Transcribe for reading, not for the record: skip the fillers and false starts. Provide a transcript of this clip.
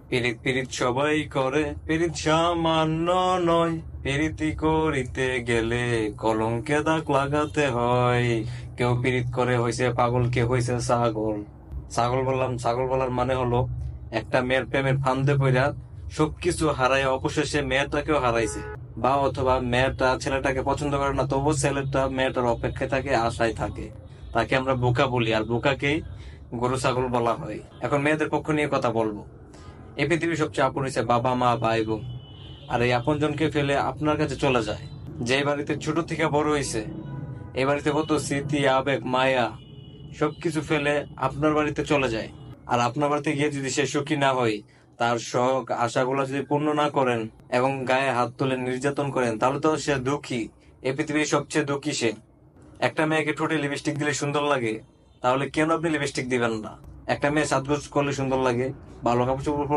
পিরিত পিরিত সবাই করে, পিরিত সামান্য নয়, পিরিতি করিতে গেলে কলঙ্কে দাগ লাগাতে হয়। কেউ পিরিত করে হয়েছে পাগল, কেউ হয়েছে ছাগল। ছাগল বললাম, ছাগল বলার মানে হলো একটা মেয়ের প্রেমের ফান্দে পড়া সবকিছু হারায় অবশেষে মেয়েটাকেও হারাইছে, বা অথবা মেয়েটা ছেলেটাকে পছন্দ করে না, তবুও ছেলেটা মেয়েটার অপেক্ষায় থাকে, আশায় থাকে। তাকে আমরা বোকা বলি, আর বোকাকেই গরু ছাগল বলা হয়। এখন মেয়েদের পক্ষ নিয়ে কথা বলবো। এই পৃথিবীর সবচেয়ে আপন হচ্ছে বাবা মা ভাই বোন। আর এই আপনজনকে ফেলে আপনার কাছে চলে যায়, যে বাড়িতে ছোট থেকে বড় হয়েছে, এই বাড়িতে কত স্মৃতি আবেগ মায়া সবকিছু ফেলে আপনার বাড়িতে চলে যায়। আর আপনার বাড়িতে গিয়ে যদি সে সুখী না হয়, তার শখ আশাগুলো যদি পূর্ণ না করেন এবং গায়ে হাত তুলে নির্যাতন করেন, তাহলে তো সে দুঃখী। এই পৃথিবীর সবচেয়ে দুঃখী সে। একটা মেয়েকে ঠোঁটে লিপস্টিক দিলে সুন্দর লাগে, তাহলে কেন আপনি লিপস্টিক দিবেন না? একটা মেয়ে সাজগোজ করলে সুন্দর লাগে, ভালো কাপড় চোপড় পরলে